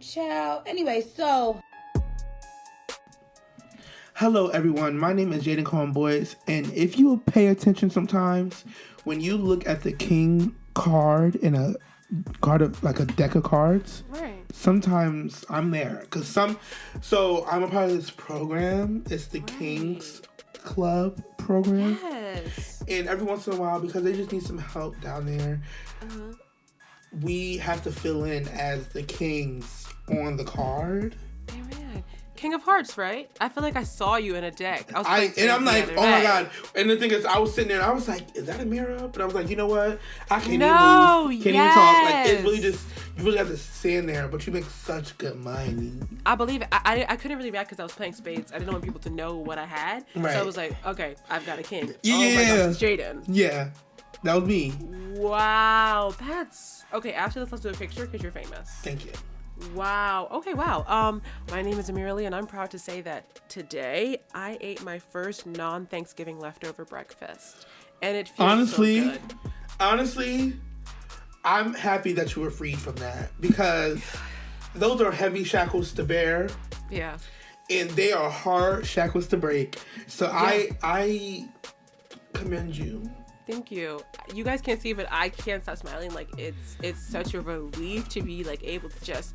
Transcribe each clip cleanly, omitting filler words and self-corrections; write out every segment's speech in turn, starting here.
Ciao. Anyway, so. Hello, everyone. My name is Jaden Cohen Boyce, and if you pay attention sometimes, when you look at the king card in a card of like a deck of cards, right? Sometimes I'm there so I'm a part of this program. It's the Kings Club program. Yes. And every once in a while, because they just need some help down there, we have to fill in as the kings on the card. Amen. King of Hearts, right? I feel like I saw you in a deck. I'm like, oh my God. And the thing is, I was sitting there and I was like, is that a mirror? But I was like, you know what? I can't even move. Can't even talk. Like, it really just, you really have to stand there, but you make such good money. I believe it. I couldn't really react because I was playing spades. I didn't want people to know what I had. Right. So I was like, okay, I've got a king. Yeah. Oh my gosh, it's Jaden. Yeah. That was me. Wow. That's... Okay, after this, let's do a picture because you're famous. Thank you. Wow. Okay, wow. My name is Amira Lee, and I'm proud to say that today I ate my first non-Thanksgiving leftover breakfast. And it feels so good. Honestly, I'm happy that you were freed from that because those are heavy shackles to bear. Yeah. And they are hard shackles to break. So yeah. I commend you. Thank you. You guys can't see, but I can't stop smiling. Like it's such a relief to be like able to just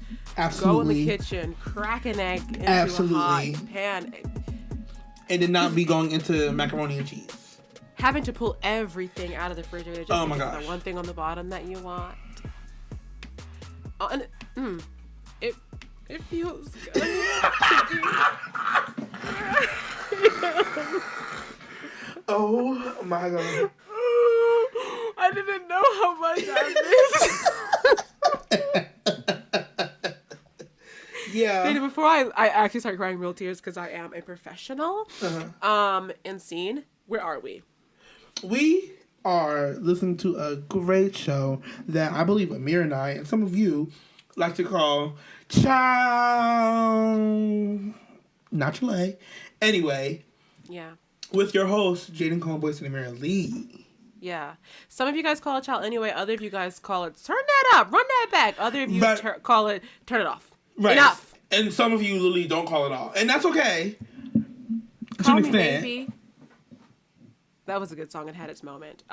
go in the kitchen, crack an egg into a hot pan, and then not be going into macaroni and cheese. Having to pull everything out of the refrigerator just oh my gosh. The one thing on the bottom that you want. It feels good. Oh my God. I didn't know how much I missed. Yeah. Dana, before I actually start crying real tears because I am a professional in scene, where are we? We are listening to a great show that I believe Amir and I and some of you like to call Ciao. Not Chile. Anyway. Yeah. With your host, Jaden Cohen Boyce and Amira Lee. Yeah. Some of you guys call it child anyway. Other of you guys call it turn that up, run that back. Other of you call it turn it off. Right. Enough. And some of you literally don't call it all. And that's okay. Call me baby. That was a good song. It had its moment.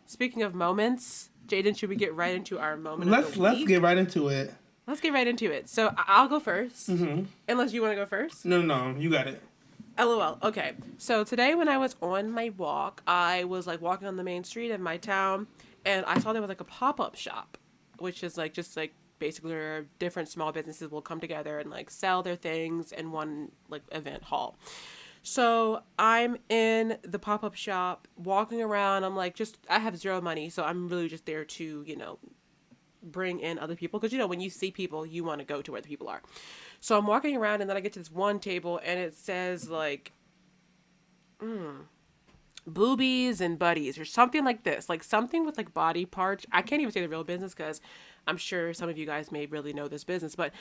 Speaking of moments, Jaden, should we get right into our moment of the week? Let's get right into it. Let's get right into it. So I'll go first. Mm-hmm. Unless you want to go first. No. You got it. LOL. Okay. So today when I was on my walk, I was like walking on the main street of my town and I saw there was like a pop-up shop, which is like just like basically where different small businesses will come together and like sell their things in one like event hall. So I'm in the pop-up shop walking around. I'm like, I have zero money. So I'm really just there to, bring in other people. Cause when you see people, you want to go to where the people are. So I'm walking around and then I get to this one table and it says like, boobies and buddies or something like this, like something with like body parts. I can't even say the real business because I'm sure some of you guys may really know this business, but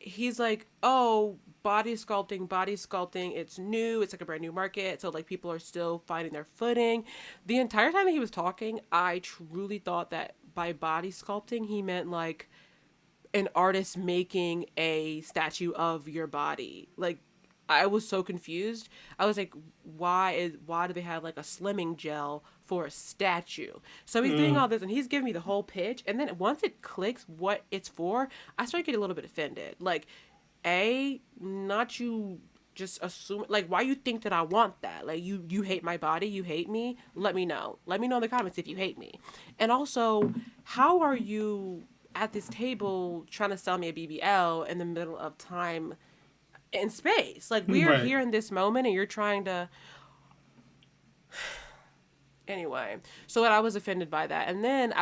he's like, oh, body sculpting. It's new. It's like a brand new market. So like people are still finding their footing. The entire time that he was talking, I truly thought that by body sculpting, he meant like an artist making a statue of your body. Like, I was so confused. I was like, why do they have like a slimming gel for a statue? So he's doing all this and he's giving me the whole pitch. And then once it clicks what it's for, I started getting a little bit offended. Like, not you just assume, like, why you think that I want that? Like, you hate my body? You hate me? Let me know. Let me know in the comments if you hate me. And also, how are you at this table trying to sell me a BBL in the middle of time in space? Like, we're here in this moment and you're trying to... Anyway, so I was offended by that. And then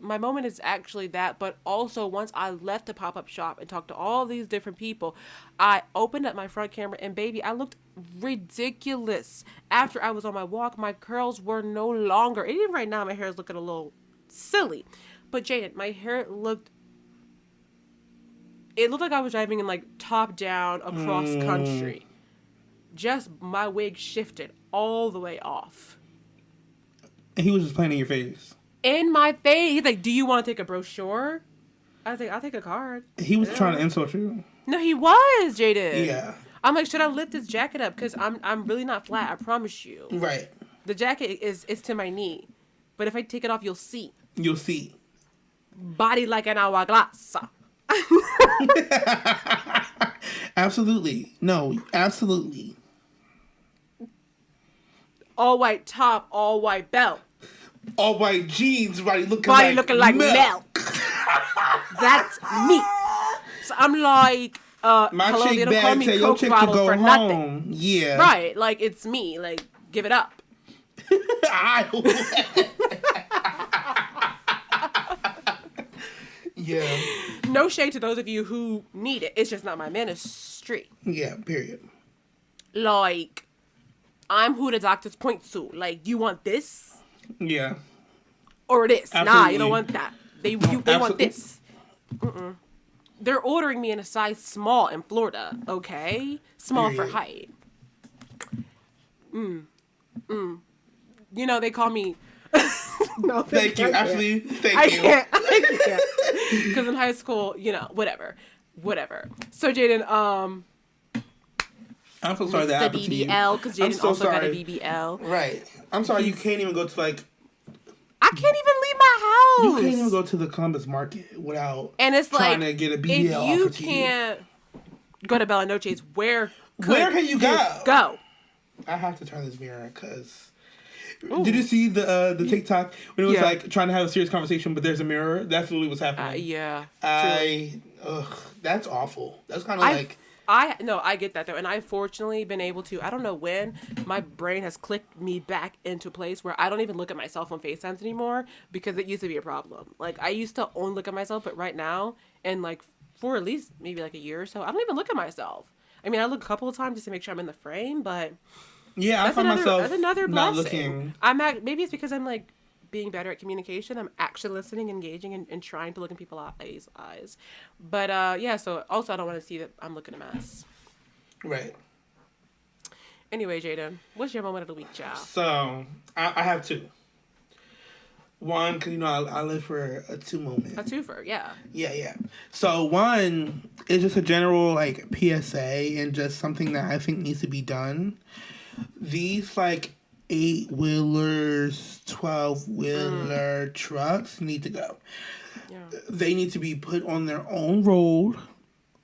my moment is actually that, but also once I left the pop-up shop and talked to all these different people, I opened up my front camera and baby, I looked ridiculous. After I was on my walk, my curls were no longer, and even right now my hair is looking a little silly. But Jaden, my hair looked like I was driving in like top down across country. Just my wig shifted all the way off. And he was just playing in your face. In my face. He's like, do you want to take a brochure? I was like, I'll take a card. He was trying to insult you. No, he was, Jaden. Yeah. I'm like, should I lift this jacket up? Because I'm really not flat. I promise you. Right. The jacket is to my knee, but if I take it off, you'll see. You'll see. Body like an hourglass. Absolutely. No, absolutely. All white top, all white belt. All white jeans, body looking like milk. That's me. So I'm like, my hello, chick they don't call bad me tell your Coke chick to bottle go for home. nothing. Yeah. Right, like it's me. Like, give it up. Yeah. No shade to those of you who need it. It's just not my ministry. Yeah, period. Like, I'm who the doctors point to. Like, you want this? Yeah. Or this? Absolutely. Nah, you don't want that. They want this. They're ordering me in a size small in Florida. Okay, small period. for height. You know, they call me. No, Thank you. Absolutely. Thank I you. can't. Because in high school, you know, whatever. So Jaden, I'm so sorry that happened to you. BBL, because Jaden so also got a sorry. BBL. Right. I'm sorry you can't even go to like. I can't even leave my house. You can't even go to the Columbus Market without. And it's trying like, to get a BBL if you offered to can't go to Bella Noche's, where can you go? Go. I have to turn this mirror because. Did you see the TikTok when it was like trying to have a serious conversation, but there's a mirror? That's literally what's happening. Yeah. That's awful. That's kind of like. I get that though, and I've fortunately been able to. I don't know when my brain has clicked me back into place where I don't even look at myself on FaceTimes anymore because it used to be a problem. Like I used to only look at myself, but right now, and like for at least maybe like a year or so, I don't even look at myself. I mean, I look a couple of times just to make sure I'm in the frame, but. Yeah, I find myself that's another not blessing. looking. Maybe it's because I'm like being better at communication. I'm actually listening, engaging, and trying to look in people's eyes. But yeah. So also, I don't want to see that I'm looking a mess. Right. Anyway, Jaden, what's your moment of the week, child? So I have two. One, because you know I live for a two moment. A twofer, yeah. Yeah. So one is just a general like PSA and just something that I think needs to be done. These like 8-wheelers, 12-wheeler trucks need to go. Yeah. They need to be put on their own road,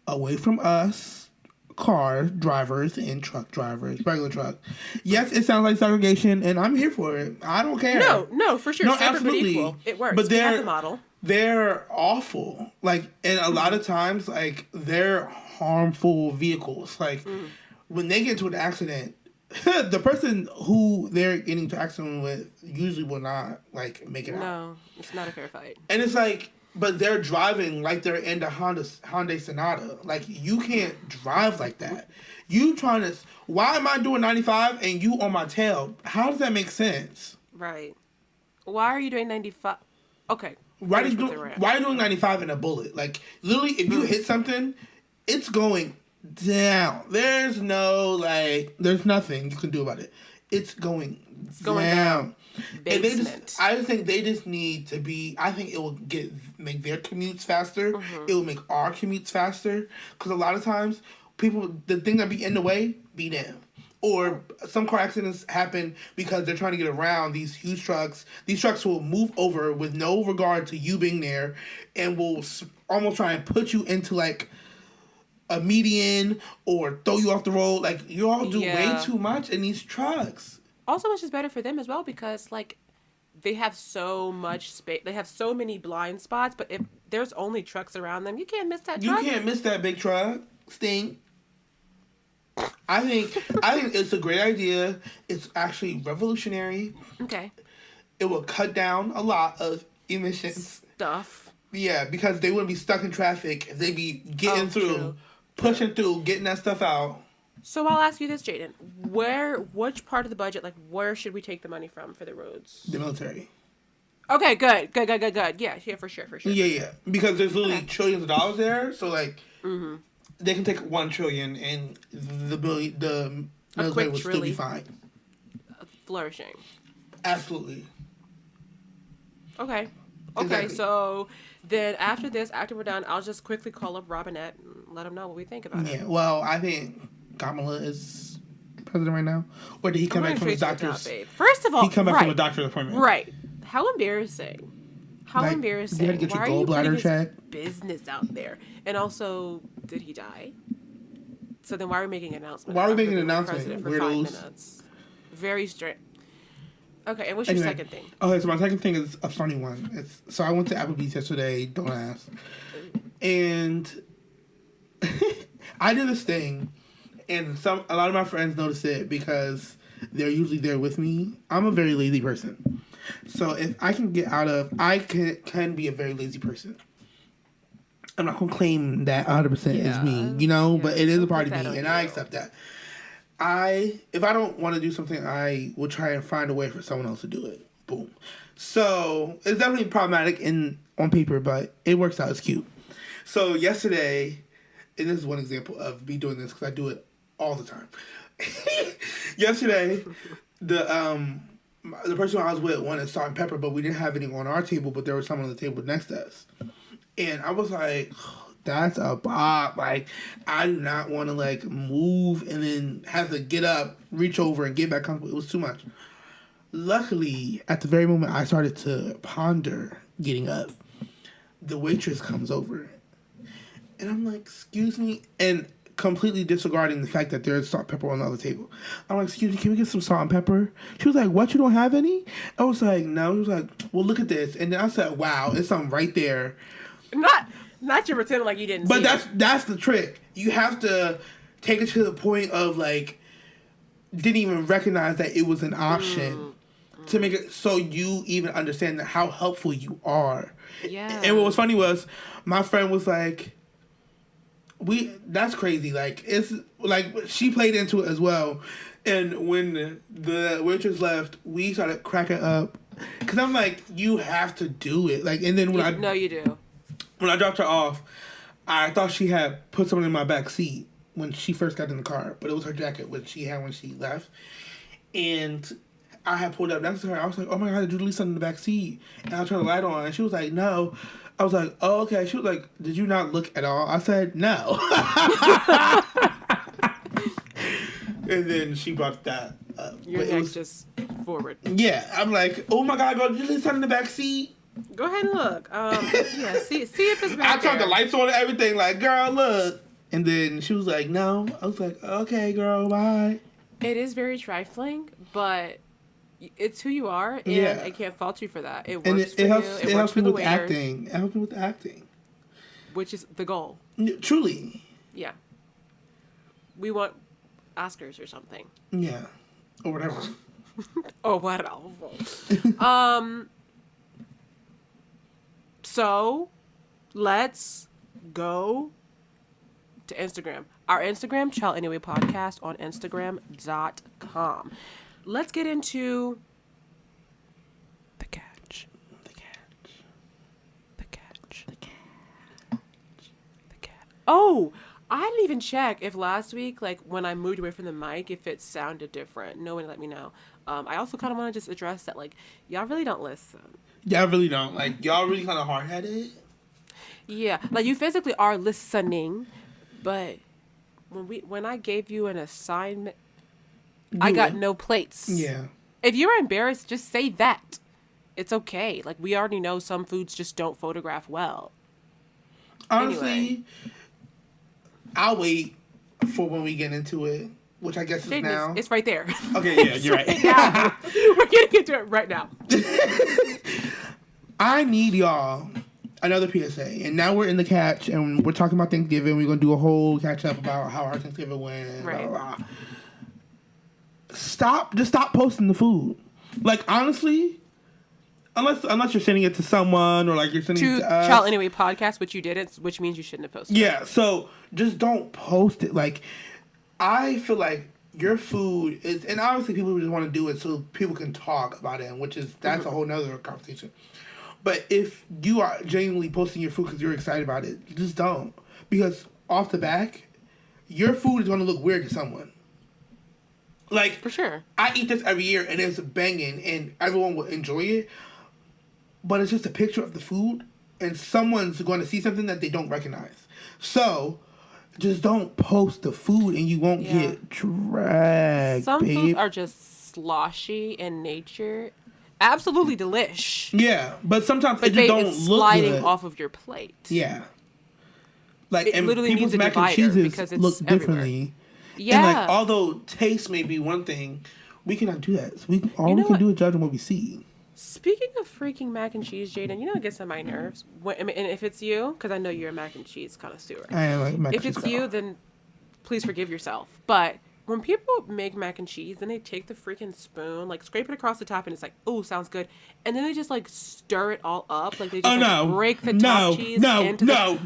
away from us, car drivers and truck drivers, regular truck. Yes, it sounds like segregation, and I'm here for it. I don't care. No, for sure. No, Separate absolutely. But equal. It works. But we have the model. They're awful. Like, and a lot of times, like, they're harmful vehicles. Like, when they get into an accident, the person who they're getting into accident with usually will not, like, make it out. No, it's not a fair fight. And it's like, but they're driving like they're in the Hyundai Sonata. Like, you can't drive like that. You trying to, why am I doing 95 and you on my tail? How does that make sense? Right. Why are you doing 95? Okay. Why are you doing 95 in a bullet? Like, literally, if you hit something, it's going down. There's no, like, there's nothing you can do about it. It's going down. And I just think they just need to be, I think it will make their commutes faster. It will make our commutes faster. Because a lot of times, people, the thing that be in the way, be them. Or some car accidents happen because they're trying to get around these huge trucks. These trucks will move over with no regard to you being there and will almost try and put you into, like, a median or throw you off the road. Like, you all do way too much in these trucks. Also, it's just better for them as well because, like, they have so much space. They have so many blind spots, but if there's only trucks around them, you can't miss that truck. You can't miss that big truck. Sting. I think it's a great idea. It's actually revolutionary. Okay. It will cut down a lot of emissions. Stuff. Yeah, because they wouldn't be stuck in traffic if they be getting through, pushing through, getting that stuff out. So I'll ask you this, Jaden. Which part of the budget, like, where should we take the money from for the roads? The military. Okay, good. Yeah, for sure. Yeah. Because there's literally trillions of dollars there, so, like, they can take $1 trillion and the military will still be fine. Flourishing. Absolutely. Okay. Okay, so then after this, after we're done, I'll just quickly call up Robinette and let him know what we think about it. Yeah, well, I think Kamala is president right now. Or did he come back from his doctor's? First of all, he come back from a doctor's appointment. Right. How embarrassing. How embarrassing. You had to get your gallbladder checked. Business out there. And also, did he die? So then why are we making an announcement? Why are we making an announcement? For 5 minutes. Very straight. Okay, and what's your second thing? Okay, so my second thing is a funny one. So I went to Applebee's yesterday, don't ask. And I did this thing, and a lot of my friends noticed it because they're usually there with me. I'm a very lazy person. So if I can I can be a very lazy person. I'm not going to claim that 100% is me, but it is a part of me, and I accept that. If I don't want to do something, I will try and find a way for someone else to do it. Boom. So it's definitely problematic on paper, but it works out. It's cute. So yesterday, and this is one example of me doing this because I do it all the time. Yesterday, the person I was with wanted salt and pepper, but we didn't have any on our table, but there was some on the table next to us. And I was like, that's a bop. Like, I do not want to, move and then have to get up, reach over, and get back comfortable. It was too much. Luckily, at the very moment I started to ponder getting up, the waitress comes over. And I'm like, excuse me? And completely disregarding the fact that there's salt and pepper on the other table. I'm like, excuse me, can we get some salt and pepper? She was like, what, you don't have any? I was like, no. She was like, well, look at this. And then I said, wow, it's something right there. Not you pretending like you didn't see it. But that's the trick. You have to take it to the point of, didn't even recognize that it was an option to make it so you even understand how helpful you are. Yeah. And what was funny was, my friend was like, that's crazy. It's she played into it as well. And when the waitress left, we started cracking up. Because I'm like, you have to do it. And then No, you do. When I dropped her off, I thought she had put something in my back seat when she first got in the car, but it was her jacket, which she had when she left. And I had pulled up next to her. I was like, oh my God, did you leave something in the back seat? And I turned the light on, and she was like, no. I was like, oh, okay. She was like, did you not look at all? I said, no. And then she brought that up. Your neck just forward. Yeah. I'm like, oh my God, girl, did you leave something in the back seat? Go ahead and look. Yeah, see if it's back I turned the lights on and everything, girl, look. And then she was like, no. I was like, okay, girl, bye. It is very trifling, but it's who you are, and I can't fault you for that. It works for you. It helps me with acting. It helps me with acting. Which is the goal. Truly. Yeah. We want Oscars or something. Yeah. Or whatever. Or whatever. So, let's go to Instagram. Our Instagram, Child Anyway Podcast, on Instagram.com. Let's get into the catch. Oh, I didn't even check if last week, when I moved away from the mic, if it sounded different. No one let me know. I also kind of want to just address that, y'all really don't listen. Y'all really don't. Y'all really kind of hard-headed. Yeah. You physically are listening, but when I gave you an assignment, I got no plates. Yeah. If you're embarrassed, just say that. It's okay. We already know some foods just don't photograph well. Honestly, anyway. I'll wait for when we get into it, which I guess is now. It's right there. Okay, yeah, you're right. We're getting into it right now. I need y'all another PSA, and now we're in the catch, and we're talking about Thanksgiving. We're gonna do a whole catch up about how our Thanksgiving went. Right. Blah, blah, blah. Stop posting the food. Honestly, unless you're sending it to someone or you're sending it to us. Child Anyway Podcast, which you didn't, which means you shouldn't have posted. Yeah, so just don't post it. I feel like your food is, and obviously people just want to do it so people can talk about it, that's a whole nother conversation. But if you are genuinely posting your food because you're excited about it, just don't. Because off the back, your food is going to look weird to someone. For sure. I eat this every year and it's banging and everyone will enjoy it. but it's just a picture of the food, and someone's going to see something that they don't recognize. So, just don't post the food, and you won't get dragged. Some foods are just sloshy in nature. Absolutely delish. Yeah, but sometimes it just don't it's look sliding good. off of your plate. Yeah. Like, it and literally people's needs a mac and divider cheeses because it's look differently. everywhere. Yeah. And like, although taste may be one thing, we cannot do that. So we can do is judge on what we see. Speaking of freaking mac and cheese, Jaden, you know it gets on my nerves. And if it's you, because I know you're a mac and cheese connoisseur. I am like mac and If cheese it's you, then please forgive yourself. But when people make mac and cheese, then they take the freaking spoon, like scrape it across the top, and it's like, oh, sounds good. And then they just like stir it all up, like they just break the top cheese into no.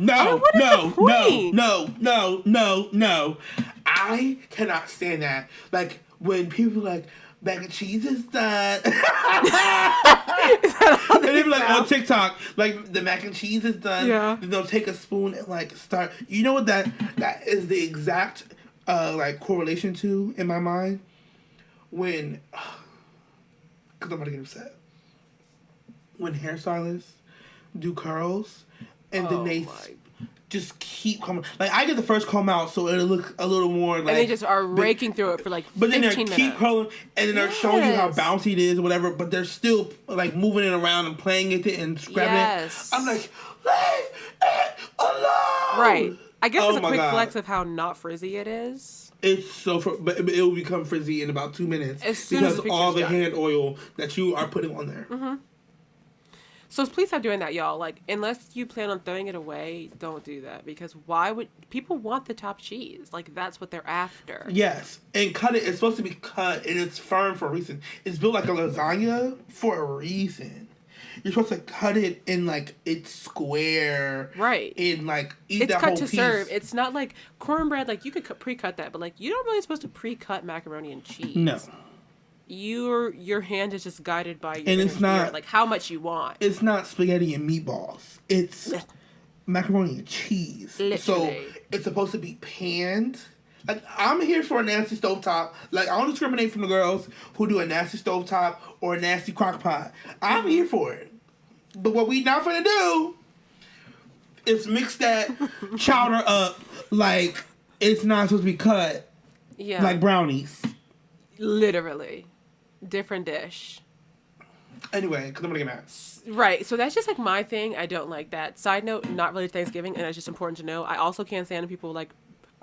I cannot stand that. Like when people like mac and cheese is done. And they be like on TikTok, like the mac and cheese is done. Yeah. Then they'll take a spoon and like start. You know what that is the exact like correlation to in my mind when, because I'm about to get upset. When hairstylists do curls and then they just keep coming. Like I get the first comb out, so it'll look a little more like. And they just are raking through it for like 15 minutes. But then they keep curling, and then they're showing you how bouncy it is or whatever. But they're still like moving it around and playing it and scrapping it. I'm like, leave it alone. Right. I guess it's a quick flex of how not frizzy it is. It's so, but it will become frizzy in about 2 minutes because all the hand oil that you are putting on there. Mm-hmm. So please stop doing that, y'all. Like, unless you plan on throwing it away, don't do that. Because why would people want the top cheese? Like, that's what they're after. Yes, and cut it. It's supposed to be cut, and it's firm for a reason. It's built like a lasagna for a reason. You're supposed to cut it in like it's square, right? And like eat it's that cut whole to piece. Serve. It's not like cornbread. Like you could pre-cut that, but like you're not really supposed to pre-cut macaroni and cheese. No. Your hand is just guided by your and it's not like how much you want. It's not spaghetti and meatballs. It's macaroni and cheese. Literally. So it's supposed to be panned. Like I'm here for a nasty stovetop. Like I don't discriminate from the girls who do a nasty stovetop or a nasty crock pot. I'm here for it. But what we not gonna do is mix that chowder up like it's not supposed to be cut. Yeah. Like brownies. Literally. Different dish. Anyway, because I'm gonna get mad. Right. So that's just like my thing. I don't like that. Side note, not really Thanksgiving, and it's just important to know. I also can't stand when people like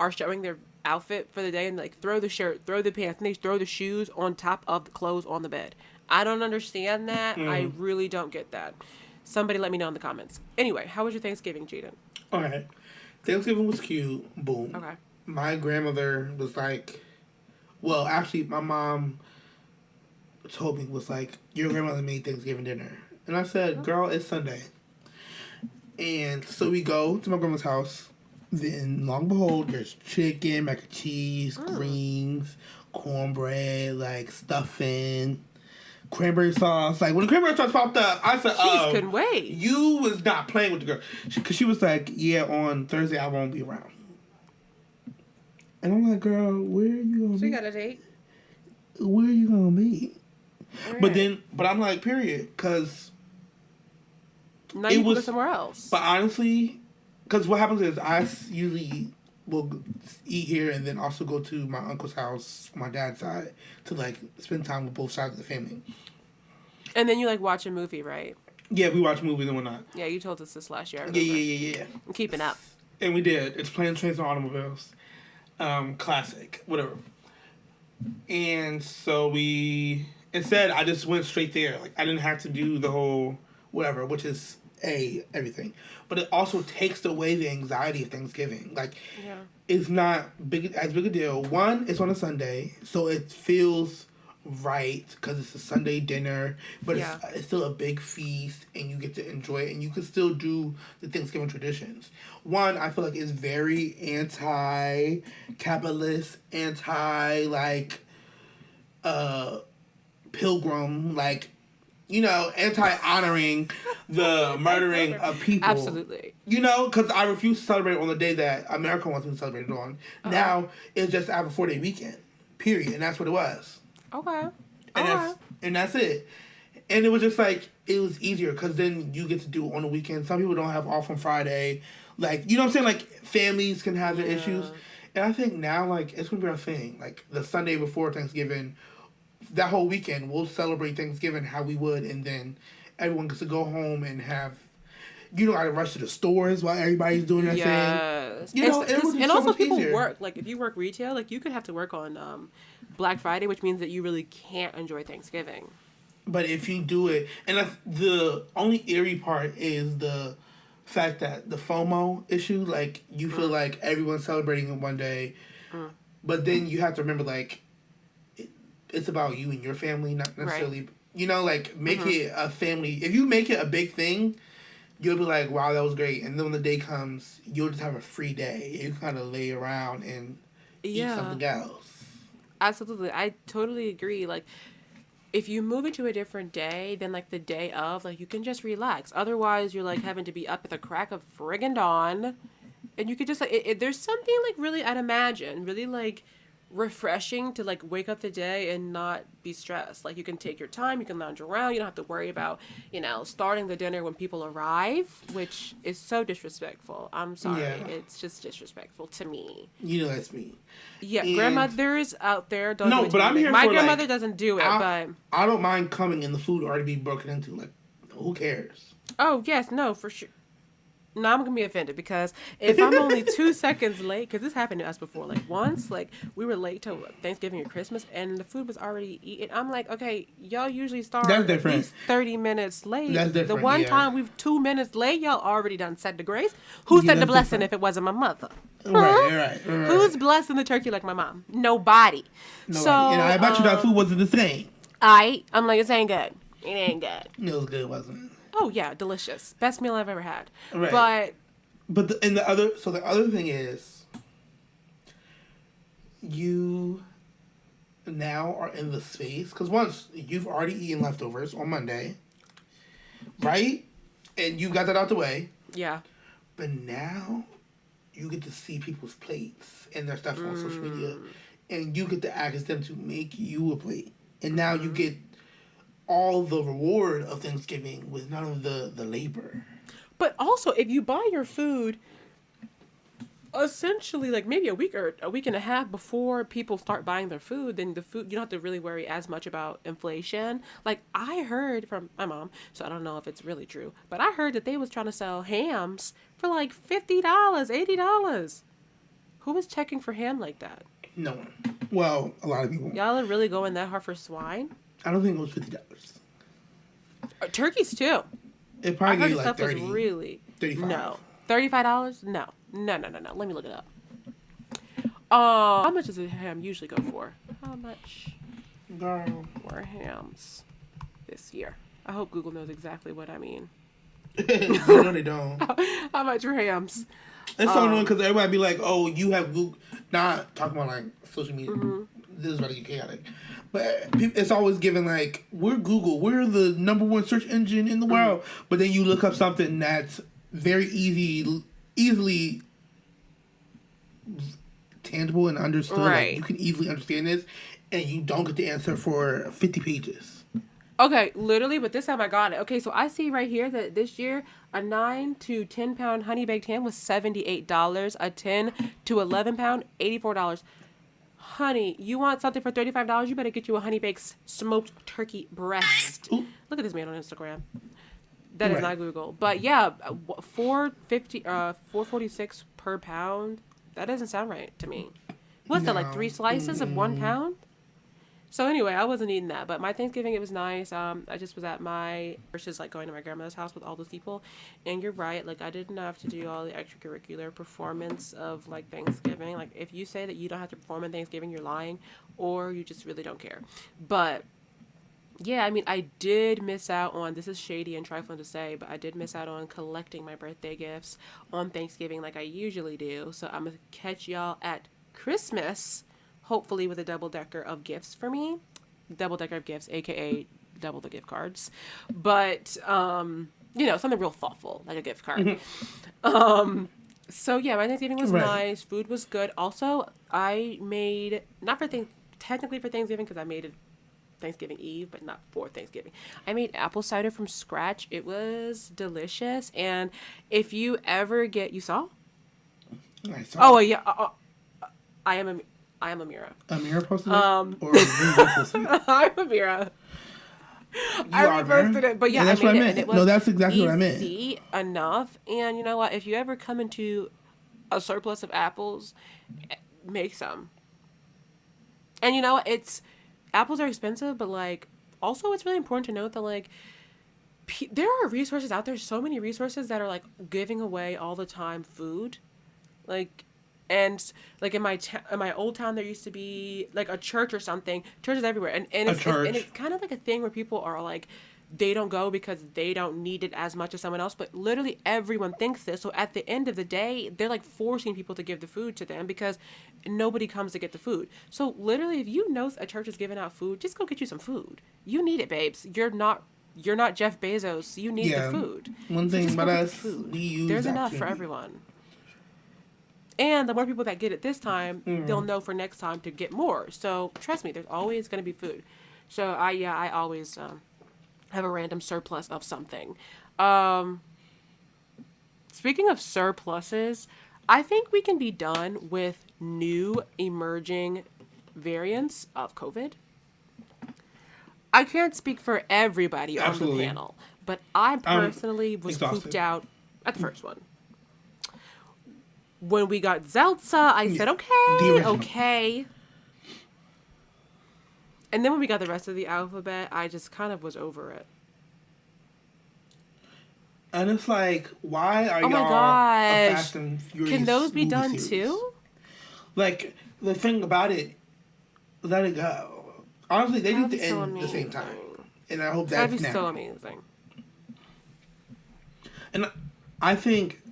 are showing their outfit for the day and like throw the shirt, throw the pants, and they throw the shoes on top of the clothes on the bed. I don't understand that. I really don't get that. Somebody let me know in the comments. Anyway, how was your Thanksgiving, Jaden? Okay. Thanksgiving was cute. Boom. Okay. My grandmother was like, well, actually, my mom told me, was like, your grandmother made Thanksgiving dinner. And I said, girl, it's Sunday. And so we go to my grandma's house. Then, long and behold, there's chicken, mac and cheese, greens, cornbread, like stuffing, cranberry sauce. Like, when the cranberry sauce popped up, I said, Jeez, couldn't wait. You was not playing with the girl. Because she was like, yeah, on Thursday I won't be around. And I'm like, girl, where are you going to be? So you got a date? Where are you going to be? Right. But I'm like, period, because now you can go somewhere else. But honestly, because what happens is I usually will eat here and then also go to my uncle's house, my dad's side, to like spend time with both sides of the family. And then you like watch a movie, right? Yeah, we watch movies and whatnot. Yeah, you told us this last year. Yeah. I'm keeping up. And we did. It's Planes, Trains, and Automobiles. Classic, whatever. And so instead, I just went straight there. Like, I didn't have to do the whole whatever, which is everything. But it also takes away the anxiety of Thanksgiving. Like, it's not as big a deal. One, it's on a Sunday, so it feels right because it's a Sunday dinner, but it's still a big feast, and you get to enjoy it, and you can still do the Thanksgiving traditions. One, I feel like is very anti-capitalist, pilgrim, like, you know, anti-honoring the murdering of people. Absolutely. You know, because I refuse to celebrate on the day that America wants me to celebrate it on. Now, it's just I have a 4-day weekend, period, and that's what it was. Okay. And that's it. And it was just like, it was easier because then you get to do it on the weekend. Some people don't have off on Friday. Like, you know what I'm saying? Like, families can have their issues. And I think now, like, it's going to be our thing. Like, the Sunday before Thanksgiving, that whole weekend, we'll celebrate Thanksgiving how we would. And then everyone gets to go home and have, you know, I rush to the stores while everybody's doing their thing. You know, and also people work. Like, if you work retail, like, you could have to work on Black Friday, which means that you really can't enjoy Thanksgiving. But if you do it, and that's the only eerie part is the fact that the FOMO issue, like, you feel like everyone's celebrating in one day, but then you have to remember, like, it's about you and your family, not necessarily, right. You know, like, make it a family. If you make it a big thing, you'll be like, wow, that was great. And then when the day comes, you'll just have a free day. You kind of lay around and eat something else. Absolutely. I totally agree. Like, if you move it to a different day, then, like, the day of, like, you can just relax. Otherwise, you're, like, having to be up at the crack of friggin' dawn. And you could just, like, there's something, like, really, I'd imagine, really, like, refreshing to, like, wake up the day and not be stressed. Like, you can take your time, you can lounge around, you don't have to worry about, you know, starting the dinner when people arrive, which is so disrespectful. I'm sorry. Yeah. It's just disrespectful to me. You know that's me. Yeah, and grandmothers out there don't do it. No, but I'm here My for, grandmother like, doesn't do it, but I don't mind coming and the food already be broken into. Like, who cares? Oh, yes, no, for sure. No, I'm going to be offended because if I'm only 2 seconds late, because this happened to us before, like once, like we were late to Thanksgiving or Christmas and the food was already eaten. I'm like, okay, y'all usually start at least 30 minutes late. That's different. The one time we've 2 minutes late, y'all already done said the grace. Who said the blessing if it wasn't my mother? Right. Who's blessing the turkey like my mom? Nobody. So, and I bet you that food wasn't the same. I'm like, it ain't good. It ain't good. It was good, wasn't it? Oh yeah, delicious. Best meal I've ever had. Right. But the other thing is, you now are in the space because once you've already eaten leftovers on Monday, right? And you got that out the way. Yeah. But now you get to see people's plates and their stuff on social media, and you get to ask them to make you a plate, and now you get all the reward of Thanksgiving with none of the labor. But also, if you buy your food, essentially, like maybe a week or a week and a half before people start buying their food, then the food, you don't have to really worry as much about inflation. Like, I heard from my mom, so I don't know if it's really true, but I heard that they was trying to sell hams for like $50, $80. Who was checking for ham like that? No one. Well, a lot of people. Y'all are really going that hard for swine? I don't think it was $50. Turkeys too. It probably I heard like stuff 30, was really $35. No, $35. No. Let me look it up. How much does a ham usually go for? How much? Girl, were hams this year? I hope Google knows exactly what I mean. No, they don't. How much were hams? It's so annoying because everybody be like, "Oh, you have Google." Not talking about like social media. This is about to get chaotic. But it's always given like, we're Google. We're the #1 search engine in the world. But then you look up something that's very easily tangible and understood. Right. Like, you can easily understand this, and you don't get the answer for 50 pages. Okay, literally, but this time I got it. Okay, so I see right here that this year a 9 to 10 pound honey baked ham was $78. A 10 to 11 pound, $84. Honey, you want something for $35? You better get you a honey baked smoked turkey breast. Ooh. Look at this man on Instagram. That is not Google, but yeah, $4.46 per pound. That doesn't sound right to me. What's that, like 3 slices of 1 pound? So anyway, I wasn't eating that, but my Thanksgiving, it was nice. I just was at versus like going to my grandmother's house with all those people. And you're right, like I didn't have to do all the extracurricular performance of like Thanksgiving. Like if you say that you don't have to perform on Thanksgiving, you're lying, or you just really don't care. But yeah, I mean, I did miss out on, this is shady and trifling to say, but I did miss out on collecting my birthday gifts on Thanksgiving like I usually do. So I'm going to catch y'all at Christmas, hopefully with a double-decker of gifts for me. Double-decker of gifts, a.k.a. double the gift cards. But, you know, something real thoughtful, like a gift card. So, yeah, my Thanksgiving was nice. Food was good. Also, I made, not for technically for Thanksgiving, because I made it Thanksgiving Eve, but not for Thanksgiving. I made apple cider from scratch. It was delicious. And if you ever get, you saw? I saw. Oh, yeah. I am Amira. Amira posted it? Or you posted it? I'm Amira. I reposted it, but yeah, that's I made what I it, meant. and it was No, that's exactly what I meant. easy enough. And you know what? If you ever come into a surplus of apples, make some. And you know what? Apples are expensive, but like also it's really important to note that like there are resources out there, so many resources that are like giving away all the time food, like. And like in my old town, there used to be like a church or something. Churches everywhere, and it's kind of like a thing where people are like, they don't go because they don't need it as much as someone else. But literally everyone thinks this. So at the end of the day, they're like forcing people to give the food to them because nobody comes to get the food. So literally, if you know a church is giving out food, just go get you some food. You need it, babes. You're not Jeff Bezos. You need the food. One thing about us, we use there's enough for everyone. And the more people that get it this time, they'll know for next time to get more. So trust me, there's always going to be food. So I always have a random surplus of something. Speaking of surpluses, I think we can be done with new emerging variants of COVID. I can't speak for everybody on the panel, but I personally was pooped out at the first one. When we got Zeltsa, I said, okay. And then when we got the rest of the alphabet, I just kind of was over it. And it's like, why are y'all a Fast and Furious? Can those be done series? too? Like, the thing about it, let it go. Honestly, they need to end at the same time. And I hope that's That'd be so amazing. And I think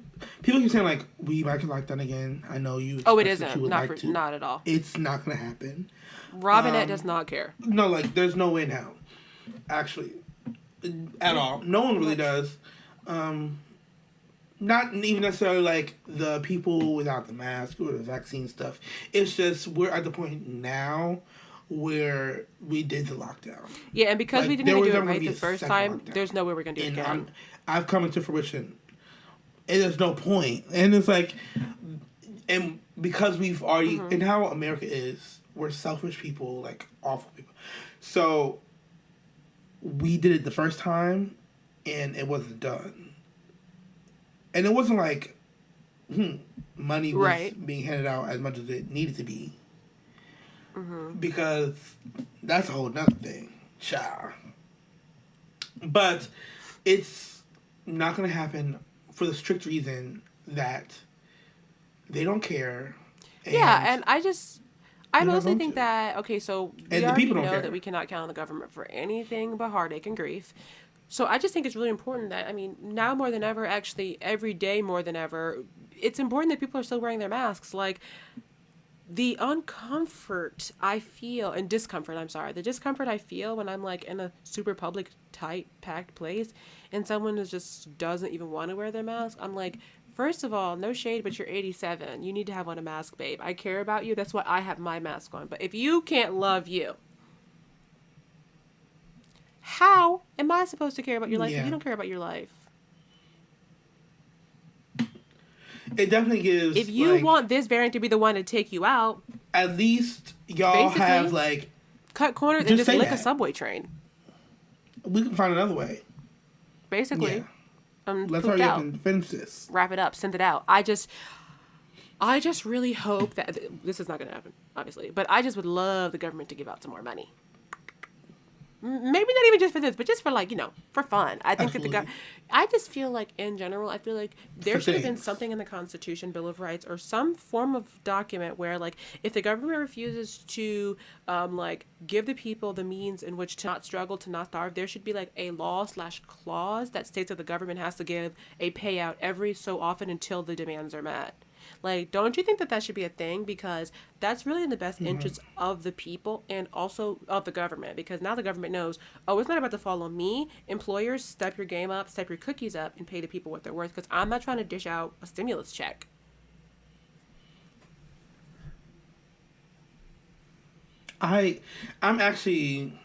people keep saying like we might get locked down again. I know you. Oh, it isn't. Not at all. It's not gonna happen. Robinette does not care. No, like there's no way now. Actually, at all. No one really does. Not even necessarily like the people without the mask or the vaccine stuff. It's just we're at the point now where we did the lockdown. Yeah, and because we didn't even do it right the first time, there's no way we're gonna do it again. I've come into fruition. And there's no point. And it's like, and because we've already, and how America is, we're selfish people, like awful people. So we did it the first time and it wasn't done. And it wasn't like money was being handed out as much as it needed to be. Because that's a whole nother thing. Child. But it's not going to happen for the strict reason that they don't care. And I mostly think that, okay, so we already know that we cannot count on the government for anything but heartache and grief. So I just think it's really important that, I mean, now more than ever, actually, every day more than ever, it's important that people are still wearing their masks. Like, the discomfort I feel when I'm like in a super public, tight, packed place and someone just doesn't even want to wear their mask, I'm like, first of all, no shade, but you're 87. You need to have on a mask, babe. I care about you. That's why I have my mask on. But if you can't love you, how am I supposed to care about your life if you don't care about your life? It definitely gives. If you want this variant to be the one to take you out, at least y'all have like cut corners and just lick a subway train. We can find another way. Basically, let's hurry up and finish this. Wrap it up. Send it out. I just really hope that this is not going to happen, obviously. But I just would love the government to give out some more money. Maybe not even just for this, but just for, like, you know, for fun. I think that I just feel like, in general, I feel like there should have been something in the Constitution, Bill of Rights, or some form of document where, like, if the government refuses to, like, give the people the means in which to not struggle, to not starve, there should be, like, a law/clause that states that the government has to give a payout every so often until the demands are met. Like, don't you think that should be a thing? Because that's really in the best interest of the people and also of the government. Because now the government knows, oh, it's not about to follow me. Employers, step your game up, step your cookies up, and pay the people what they're worth. Because I'm not trying to dish out a stimulus check. I'm actually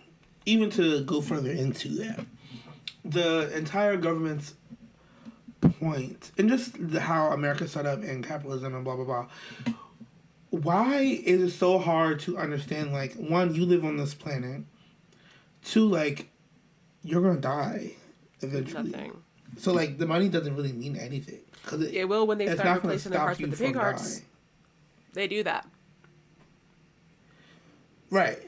even to go further into that, the entire government's point, and just how America's set up in capitalism and blah, blah, blah, why is it so hard to understand, like, one, you live on this planet, two, like, you're going to die eventually. Nothing. So, like, the money doesn't really mean anything. Cause it will when they start replacing their hearts with the pig hearts. Dying. They do that. Right.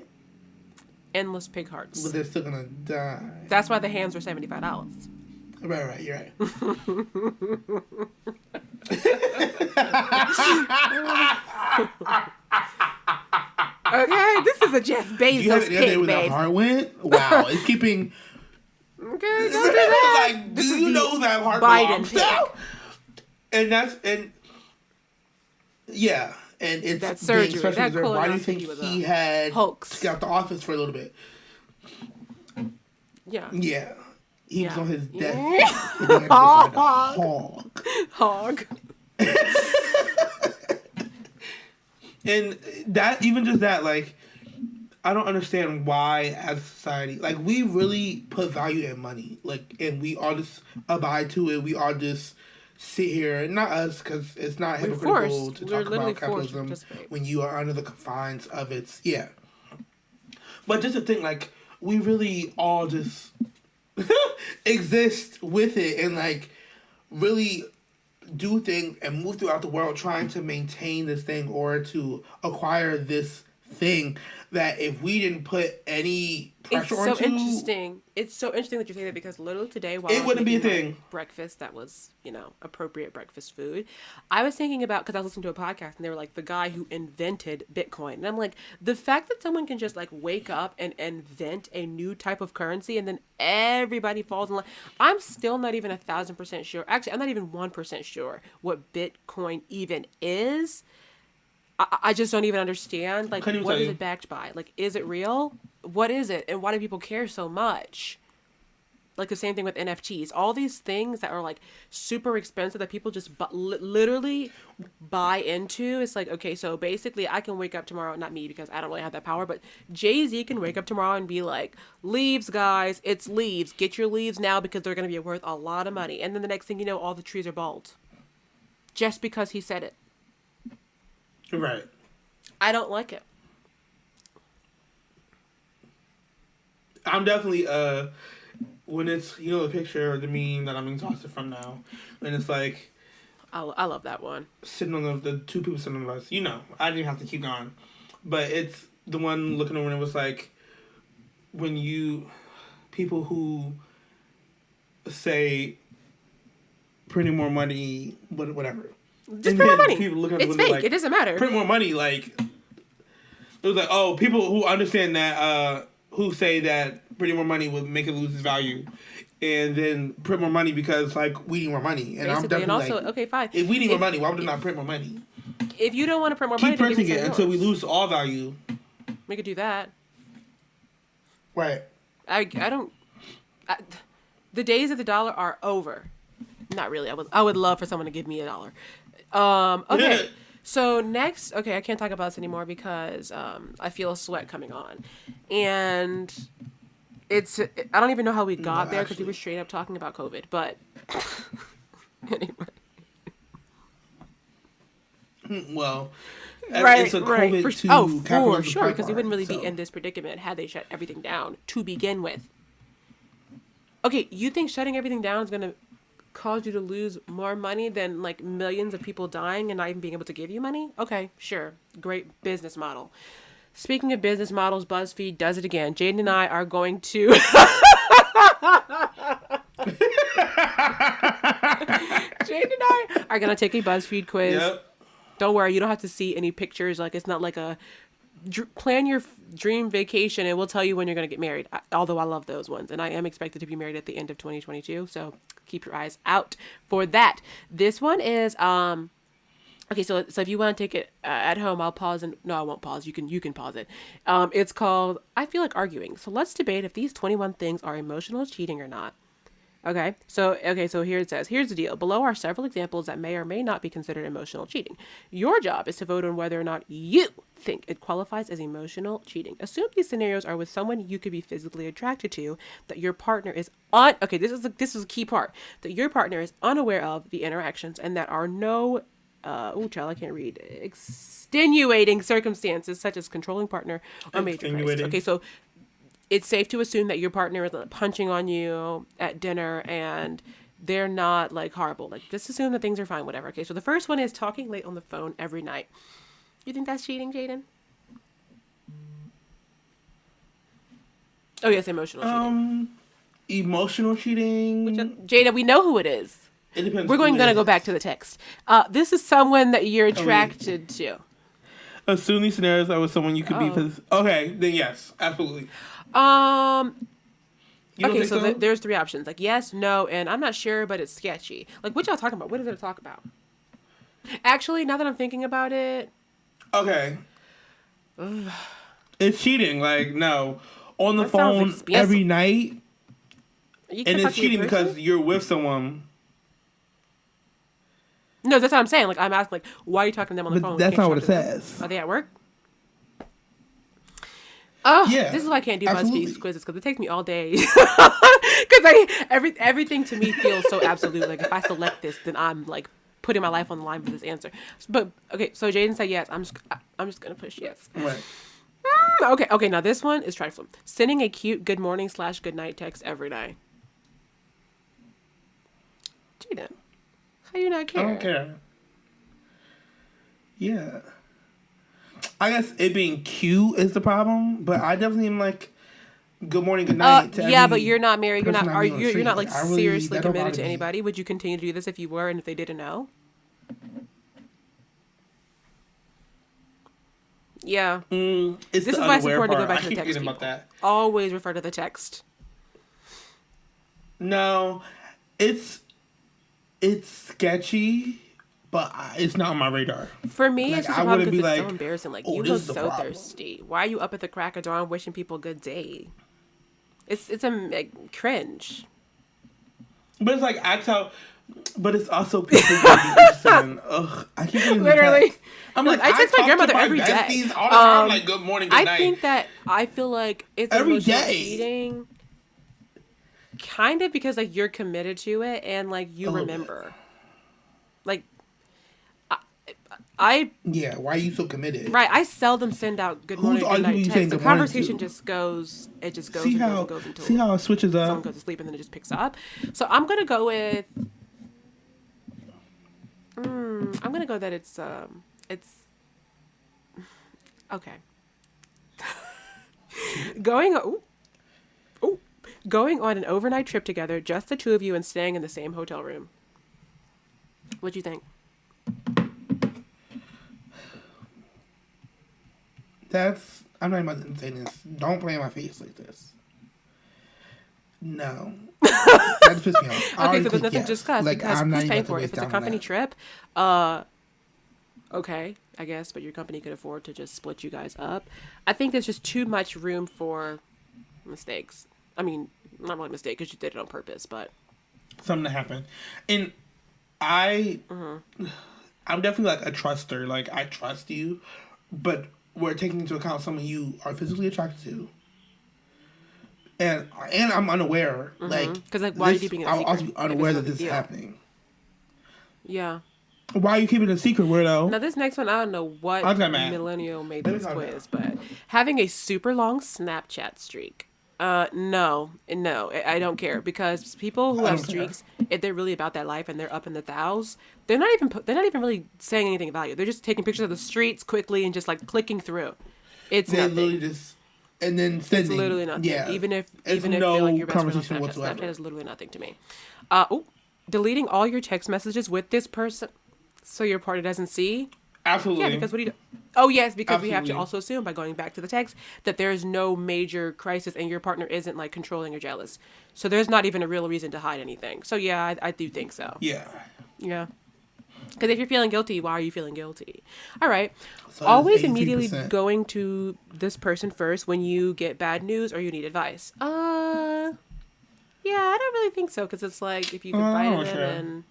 Endless pig hearts. But they're still going to die. That's why the hands are $75. Right, you're right. Okay, this is a Jeff Bezos pig, babe. The heart went? Wow, it's keeping... Okay, don't do that. Like, do you know that heart Biden belongs to? Yeah, and it's that surgery. That why do you think he had hoax. to get out the office for a little bit? Yeah. Yeah. He was on his death. Hog. And that, even just that, like, I don't understand why, as a society, like, we really put value in money, like, and we all just abide to it. We all just sit here, not us, because it's not hypocritical to talk about capitalism when you are under the confines of its, But just to think, like, we really all just exist with it and, like, really do things and move throughout the world trying to maintain this thing or to acquire this thing that if we didn't put any pressure onto... It's so interesting. It's so interesting that you say that because literally today while it wouldn't be a thing. Breakfast that was, appropriate breakfast food, I was thinking about, because I was listening to a podcast and they were like, the guy who invented Bitcoin. And I'm like, the fact that someone can just like wake up and invent a new type of currency and then everybody falls in line. I'm still not even 1,000% sure. Actually, I'm not even 1% sure what Bitcoin even is. I just don't even understand. Like, what is it backed by? Like, is it real? What is it? And why do people care so much? Like, the same thing with NFTs. All these things that are, like, super expensive that people just literally buy into. It's like, okay, so basically I can wake up tomorrow, not me because I don't really have that power, but Jay-Z can wake up tomorrow and be like, leaves, guys, it's leaves. Get your leaves now because they're going to be worth a lot of money. And then the next thing you know, all the trees are bald. Just because he said it. Right. I don't like it. I'm definitely, when it's, the picture or the meme that I'm being tossed it from now, and it's like... I love that one. Sitting on the two people sitting on the bus. I didn't have to keep going. But it's the one looking over and it was like, people who say printing more money, whatever. Just print more money. It's fake. Like, it doesn't matter. Print more money. Like, it was like, oh, people who understand that, who say that printing more money would make it lose its value, and then print more money because like we need more money. And basically, I'm definitely and also, like, okay, fine. If we need more money, why would we not print more money? If you don't want to print more money, keep printing it until we lose all value. We could do that. Right. The days of the dollar are over. Not really. I would love for someone to give me $1. Okay. So next, I can't talk about this anymore because I feel a sweat coming on. And I don't even know how we got there because we were straight up talking about COVID. But anyway. Well, right, it's a COVID for sure, because we wouldn't really be in this predicament had they shut everything down to begin with. Okay, you think shutting everything down is going to cause you to lose more money than like millions of people dying and not even being able to give you money? Okay, sure. Great business model. Speaking of business models, BuzzFeed does it again. Jaden and I are going to... Jaden and I are going to take a BuzzFeed quiz. Yep. Don't worry, you don't have to see any pictures. Like, it's not like a... Plan your dream vacation and we'll tell you when you're going to get married. Although I love those ones. And I am expected to be married at the end of 2022. So keep your eyes out for that. This one is... Okay, so if you want to take it at home, I'll pause and... No, I won't pause. You can pause it. It's called I Feel Like Arguing. So let's debate if these 21 things are emotional cheating or not. So here it says, here's the deal. Below are several examples that may or may not be considered emotional cheating. Your job is to vote on whether or not you think it qualifies as emotional cheating. Assume these scenarios are with someone you could be physically attracted to, that your partner is this is a key part, that your partner is unaware of the interactions, and that are no I can't read. Extenuating circumstances such as controlling partner or major crisis. Okay, so it's safe to assume that your partner is punching on you at dinner and they're not like horrible. Like, just assume that things are fine, whatever. Okay, so the first one is talking late on the phone every night. You think that's cheating, Jaden? Oh yes, emotional cheating. Emotional cheating. Jada, we know who it is. It depends. We're gonna go back to the text. This is someone that you're attracted to. Assume these scenarios are with someone you could be. Okay, then yes, absolutely. Okay, so there's three options, like yes, no, and I'm not sure, but it's sketchy. Like, what y'all talking about? What is it to talk about? Actually, now that I'm thinking about it, okay, it's cheating. Like, no, on the phone every night, and it's cheating because you're with someone. No, that's what I'm saying. Like, I'm asking, like, why are you talking to them on the phone? That's not what it says. Are they at work? Oh, yeah, this is why I can't do BuzzFeed quizzes, because it takes me all day. Because everything to me feels so absolute. Like, if I select this, then I'm like putting my life on the line for this answer. But okay, so Jaden said yes. I'm just gonna push yes. Right. Okay. Now this one is trifling. Sending a cute good morning / good night text every night. Jaden, how you not care? I don't care. Yeah. I guess it being cute is the problem, but I definitely am like, good morning, good night. Yeah, but you're not married. You're not like seriously committed to anybody. Would you continue to do this if you were, and if they didn't know? Yeah. This is why it's important to go back to the text. About that. Always refer to the text. No, it's sketchy. But it's not on my radar. For me, it's just a problem because it's so embarrassing. Like, you look so thirsty. Why are you up at the crack of dawn wishing people a good day? It's cringe. But it's like, but it's also people interested. Ugh, I keep getting literally. I'm like, I text my grandmother every day. All the time, like, good morning, good night. I feel like it's every day. Cheating, kind of, because like you're committed to it and like you remember. Like, yeah, why are you so committed? Right, I seldom send out good morning, good night texts. The conversation just goes until see how it switches up. Someone goes to sleep and then it just picks up. So I'm gonna go with that it's okay. Going on an overnight trip together, just the two of you, and staying in the same hotel room. What'd you think? I'm not even saying this. Don't play in my face like this. No. That just pissed me off. Okay, so there's nothing just because who's paying for it? If it's a company trip, okay, I guess, but your company could afford to just split you guys up. I think there's just too much room for mistakes. I mean, not really a mistake because you did it on purpose, but something to happen. And I'm definitely like a truster. Like, I trust you, but we're taking into account someone you are physically attracted to, and I'm unaware. Like, because like, why are you keeping it a secret? I'll also be unaware that this is happening. Yeah. Why are you keeping it a secret, weirdo? Now this next one, I don't know what millennial made this quiz, but having a super long Snapchat streak. No, I don't care, because people who have streaks, if they're really about that life and they're up in the thous, they're not even really saying anything about you. They're just taking pictures of the streets quickly and just like clicking through. It's nothing. Literally just, and then sending. It's literally nothing. Yeah, even if no they're like your best friend on Snapchat, whatsoever. Snapchat is literally nothing to me. Deleting all your text messages with this person so your partner doesn't see. Absolutely. Yeah, because what do you do? Oh, yes, because we have to also assume, by going back to the text, that there is no major crisis and your partner isn't, like, controlling or jealous. So there's not even a real reason to hide anything. So, yeah, I do think so. Yeah. Yeah. Because if you're feeling guilty, why are you feeling guilty? All right. So always immediately going to this person first when you get bad news or you need advice. Yeah, Yeah, I don't really think so, because it's like if you've invited them and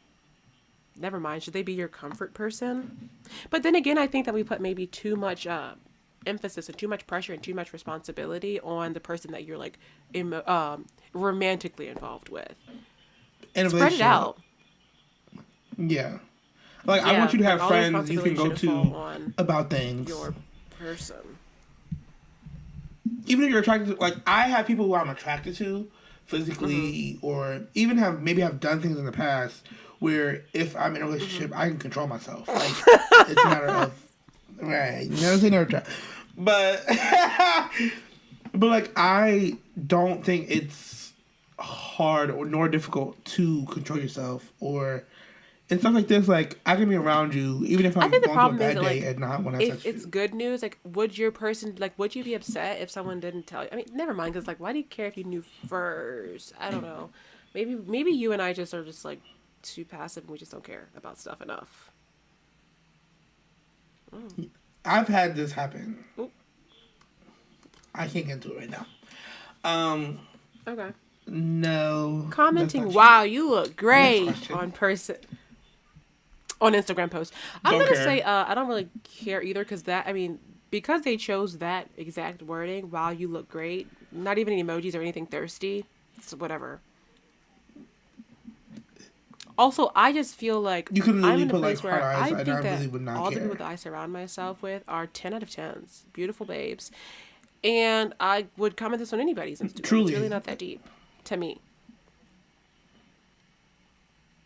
never mind, should they be your comfort person? But then again, I think that we put maybe too much emphasis and too much pressure and too much responsibility on the person that you're like romantically involved with. Spread it out. Yeah. Like, I want you to have friends you can go to about things. Your person. Even if you're attracted to, like, I have people who I'm attracted to physically, or even have done things in the past where if I'm in a relationship, I can control myself. Like, it's a matter of, right, never say never try. But, like, I don't think it's hard or nor difficult to control yourself, or and stuff like this. Like, I can be around you even if I'm going through a bad day and not when I touch you. If it's good news, like, would you be upset if someone didn't tell you? I mean, never mind, because like, why do you care if you knew first? I don't know. Maybe you and I just are just like too passive and we just don't care about stuff enough. I've had this happen. Oop. I can't get into it right now. Okay. No. Commenting, wow, you look great on Instagram post. I'm going to say I don't really care either, because they chose that exact wording, wow, you look great, not even emojis or anything thirsty. It's whatever. Also, I just feel like you can I'm in a put place like where eyes, I think that really would not all care. the people that I surround myself with are 10 out of 10s. Beautiful babes. And I would comment this on anybody's Instagram. Truly. It's really not that deep to me.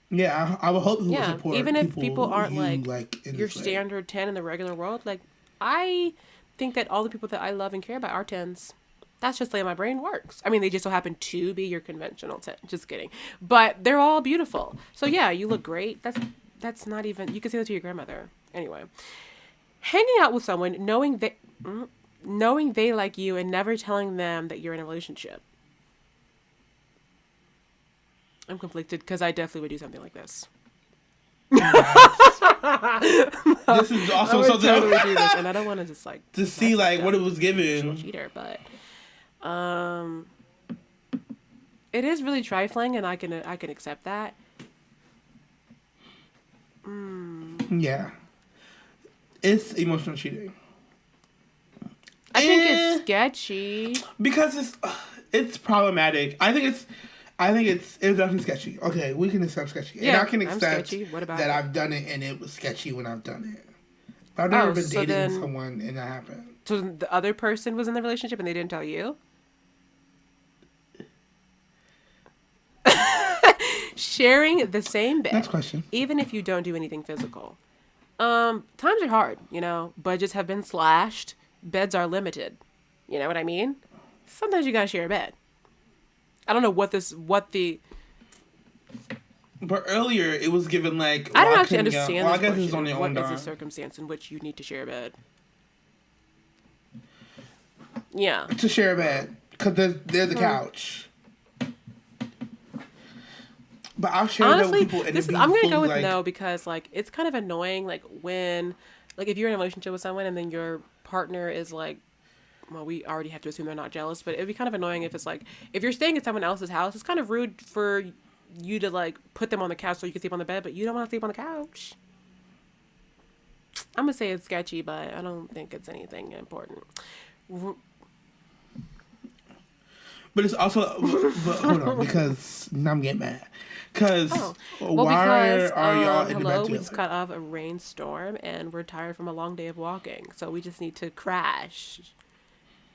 Yeah, I would hope people support even if people aren't like your standard 10 in the regular world. Like, I think that all the people that I love and care about are 10s. That's just the way my brain works. I mean, they just so happen to be your conventional 10. Just kidding. But they're all beautiful. So yeah, you look great. That's not even, you can say that to your grandmother. Anyway, hanging out with someone, knowing they like you and never telling them that you're in a relationship. I'm conflicted because I definitely would do something like this. This is also something I would totally do this, and I don't want to just like to see like what it was given. Cheater, but it is really trifling, and I can accept that. Yeah, it's emotional cheating. I think it's sketchy because it's problematic. I think it's definitely sketchy. Okay, we can accept sketchy. Yeah, and I can accept that I've done it and it was sketchy when I've done it. But I've never been dating someone and that happened. So the other person was in the relationship and they didn't tell you? Sharing the same bed. Next question. Even if you don't do anything physical. Times are hard, budgets have been slashed. Beds are limited. You know what I mean? Sometimes you gotta share a bed. I don't know what the. But earlier it was given like. I don't actually understand. Well, I guess it's on your own. What is the circumstance in which you need to share a bed? Yeah. To share a bed, because there's a couch. But I'll share that with people. And I'm gonna go with no, because like it's kind of annoying. Like when, like if you're in a relationship with someone and then your partner is like. Well, we already have to assume they're not jealous, but it'd be kind of annoying if it's like, if you're staying at someone else's house, it's kind of rude for you to like put them on the couch so you can sleep on the bed, but you don't want to sleep on the couch. I'm gonna say it's sketchy, but I don't think it's anything important. But it's also, but hold on, because now I'm getting mad. Because are y'all in the bed together? We just got off a rainstorm and we're tired from a long day of walking, so we just need to crash.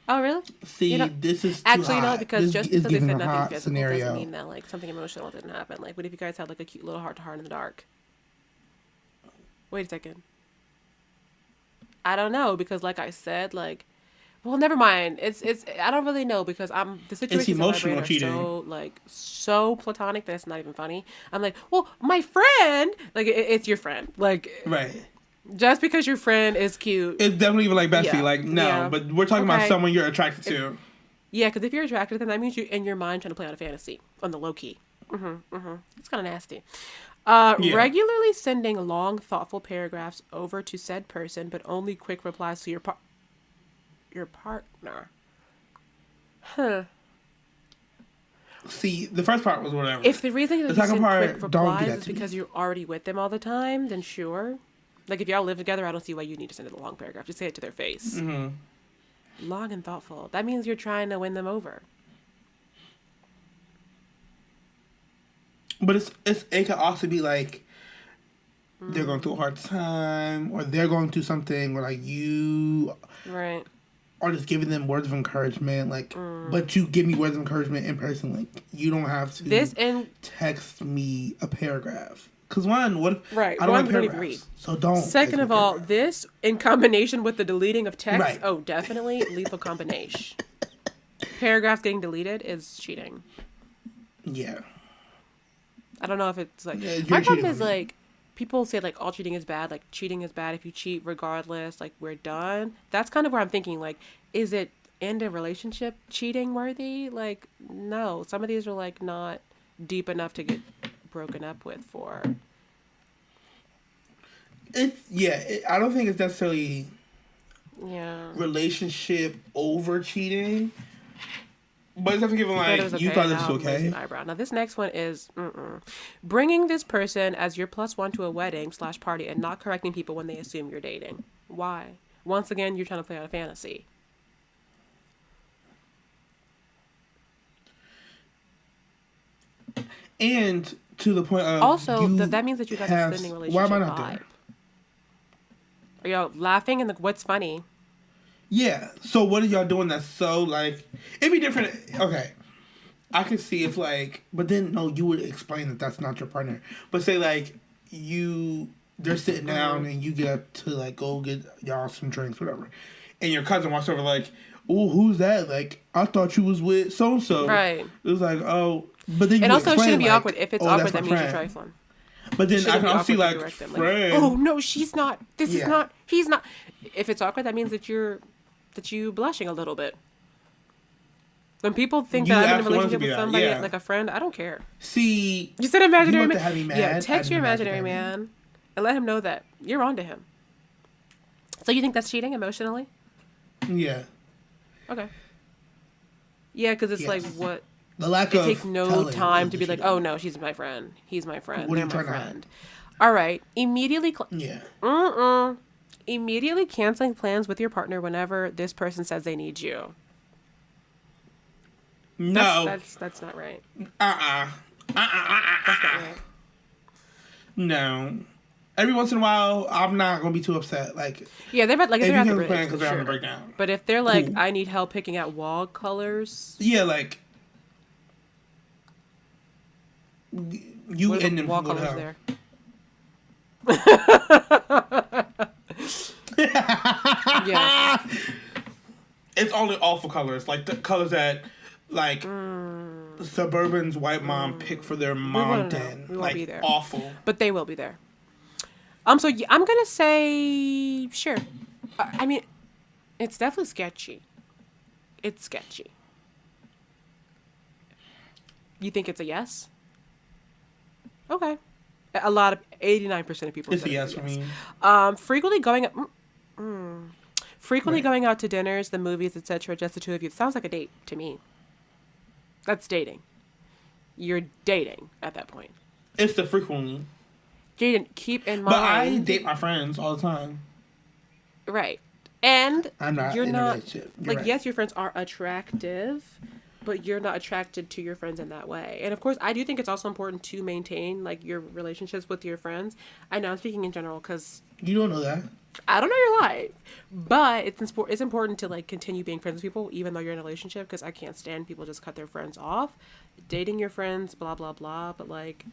Oh, really? See, this is too actually hot. No, because just because they said nothing physical scenario. doesn't mean that like something emotional didn't happen. Like, what if you guys had like a cute little heart to heart in the dark? Wait a second. I don't know, because like I said, like, well, never mind. It's I don't really know, because the situation in my brain are so platonic that it's not even funny. I'm like, well, my friend, like it's your friend, like right. Just because your friend is cute. It's definitely even like bestie. Yeah. Like, no. Yeah. But we're talking about someone you're attracted to. Yeah, because if you're attracted to them, that means you in your mind trying to play out a fantasy on the low key. It's kind of nasty. Regularly sending long, thoughtful paragraphs over to said person, but only quick replies to your partner. Huh. See, the first part was whatever. If the reason the you second send part, quick don't do replies that is to because me. you're already with them all the time, then sure. Like, if y'all live together, I don't see why you need to send it a long paragraph. Just say it to their face. Mm-hmm. Long and thoughtful. That means you're trying to win them over. But it could also be like they're going through a hard time, or they're going through something where like you Right. are just giving them words of encouragement, like. But you give me words of encouragement in person, like you don't have to text me a paragraph. Because one, what if right. I don't One, like we don't even paragraphs, read. so don't. Second of all, this in combination with the deleting of text, Right. oh, definitely lethal combination. Paragraphs getting deleted is cheating. Yeah. I don't know if it's like Yeah, my you're problem cheating is on me. like people say like all cheating is bad, like cheating is bad if you cheat regardless, like we're done. That's kind of where I'm thinking like, is it end a relationship cheating worthy? Like no, some of these are like not deep enough to get broken up with for. I don't think it's necessarily Yeah. relationship over cheating, but it's definitely given You thought it was like you okay, thought this now was I'm raising okay. an eyebrow. Now this next one is bringing this person as your plus one to a wedding / party and not correcting people when they assume you're dating. Why? Once again, you're trying to play out a fantasy. And to the point of Also, that means that you guys are sending why am I relationship not vibe. there? Are y'all laughing and what's funny? Yeah. So what are y'all doing that's so like it'd be different. Okay. I could see if like, but then no, you would explain that that's not your partner. But say like they're sitting down and you get up to like go get y'all some drinks, whatever, and your cousin walks over like, oh, who's that? Like I thought you was with so and so. Right. It was like but then you And also, it explain, shouldn't be like, awkward. If it's oh, awkward, that's that my means you're friend. trifling. But then I Shouldn't can be also see awkward to like correct them. friend. Like, oh no, she's not. This is Yeah. not. He's not. If it's awkward, that means that you blushing a little bit. When people think You that I'm in a actually want it to relationship be with that, somebody, yeah. like a friend, I don't care. See, You said imaginary you want man. to have me mad. Yeah, text I your do imaginary man and let him know that you're on to him. So you think that's cheating emotionally? Yeah. Okay. Yeah, because it's Yes. like what The lack it of takes no telling time is to the be like, cheating. oh no, she's my friend. He's my friend. What are They're you my trying to hide? friend. All right. Yeah. Immediately canceling plans with your partner whenever this person says they need you. No. That's not right. That's That's not right. No. Every once in a while, I'm not gonna be too upset. Like, Yeah, they're like if they're you at the cancel bridge. plans because they're Sure. on the breakdown. But if they're like, Cool. I need help picking out wall colors. Yeah, like you What are and the them wall would colors help. there? Yes. It's only awful colors, like the colors that like suburban's white mom picked for their mom won't know. den. We won't Like be there. awful. But they will be there. So I'm gonna say sure. I mean, it's definitely sketchy. It's sketchy. You think it's a yes? Okay. A lot of 89% of people. It's a said yes for me. Frequently going. Frequently Right. going out to dinners, the movies, etc. Just the two of you. It sounds like a date to me. That's dating. You're dating at that point. It's the frequently. Jaden, keep in mind. But I date my friends all the time. Right. And I'm not you're in a not relationship. You're like right. yes, your friends are attractive, but you're not attracted to your friends in that way. And of course, I do think it's also important to maintain like your relationships with your friends. I know I'm speaking in general because You don't know that. I don't know your life, but it's important to like continue being friends with people even though you're in a relationship because I can't stand people just cut their friends off, dating your friends, blah blah blah. But like,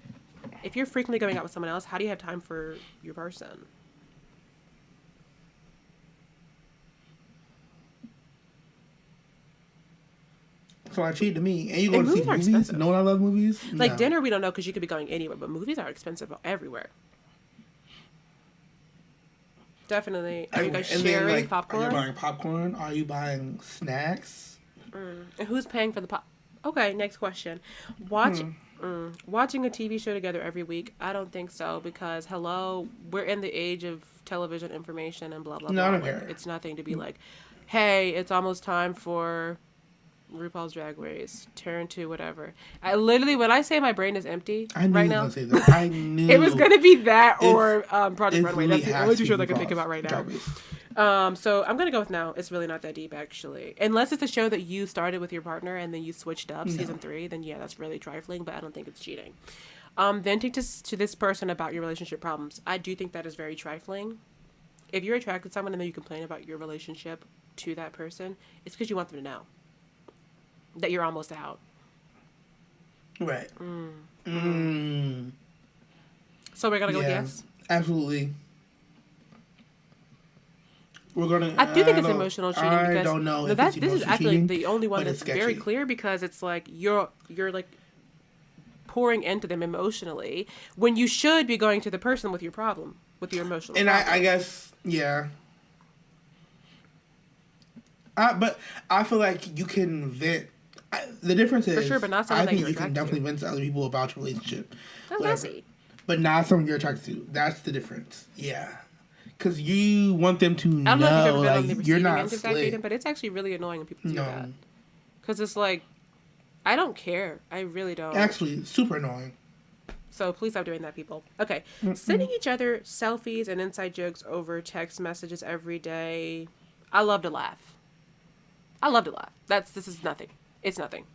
if you're frequently going out with someone else, how do you have time for your person? So I cheat to me. And you go And to see movies are movies? expensive. Know I love movies? Like No. dinner, we don't know because you could be going anywhere, but movies are expensive everywhere. Definitely. Are you guys And then, sharing like, Are you popcorn? buying popcorn? Are you buying snacks? And who's paying for the pop? Okay, next question. Watching a TV show together every week? I don't think so because hello, we're in the age of television information and blah blah No, I blah. don't Like, care. it's nothing to be like, hey, it's almost time for RuPaul's Drag Race, turn to whatever. I literally, when I say my brain is empty I knew right you now, were gonna say that. I knew it was gonna be that or Project It Runway. really That's the has only to two shows be I can think RuPaul's about right now. Drag Race. So I'm gonna go with no. It's really not that deep, actually. Unless it's a show that you started with your partner and then you switched up season 3, then yeah, that's really trifling. But I don't think it's cheating. Venting to this person about your relationship problems. I do think that is very trifling. If you're attracted to someone and then you complain about your relationship to that person, it's because you want them to know that you're almost out. Right. So we're gonna go with yes? Absolutely. We're gonna. I do think it's emotional cheating because I don't know. No, this is actually like the only one that's very sketchy. clear because it's like you're like pouring into them emotionally when you should be going to the person with your problem, with your emotional And problem. I guess but I feel like you can vent. The difference is, For sure, but not someone I that think you're you can attracted definitely vent to other people about your relationship. That's whatever. messy. But not someone you're attracted to. That's the difference. Yeah. Because you want them to I don't know if you've ever been on the like, you're receiving not end of that, slick. Jaden, but it's actually really annoying when people do No. that. Because it's like, I don't care. I really don't. Actually, super annoying. So please stop doing that, people. Okay. Sending each other selfies and inside jokes over text messages every day. I love to laugh. This is nothing. It's nothing.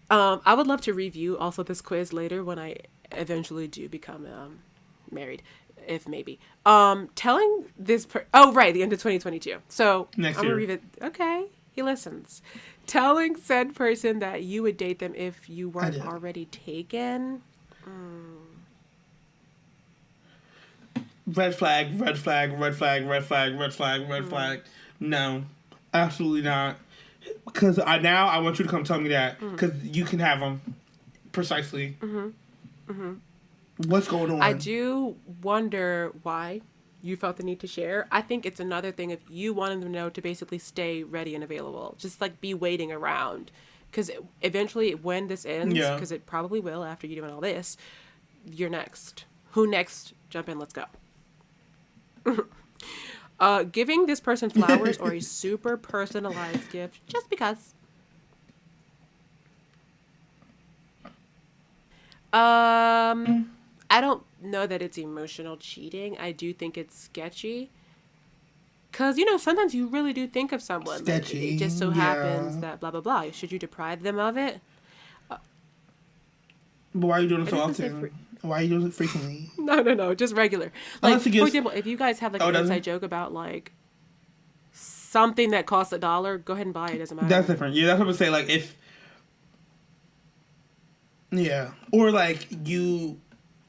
I would love to review also this quiz later when I eventually do become married, if maybe. Telling this the end of 2022. So Next I'm year. gonna read it. Okay, he listens. Telling said person that you would date them if you weren't already taken. Red flag, red flag, red flag, red flag, red flag, red flag. No, absolutely not. Because now I want you to come tell me that. Because you can have them. Precisely. What's going on? I do wonder why you felt the need to share. I think it's another thing if you wanted them to know to basically stay ready and available. Just like be waiting around. Because eventually when this ends, because it probably will after you doing all this, you're next. Who next? Jump in, let's go. Giving this person flowers or a super personalized gift just because. I don't know that it's emotional cheating. I do think it's sketchy. Because, sometimes you really do think of someone. Sketchy. Like, it just so happens that blah, blah, blah. Should you deprive them of it? But why are you doing it so often? Why are you doing it frequently? No. Just regular. Like, for example, if you guys have like an inside joke about like something that costs $1, go ahead and buy it. Doesn't matter. That's different. Yeah, that's what I'm saying. Like if, or like y'all.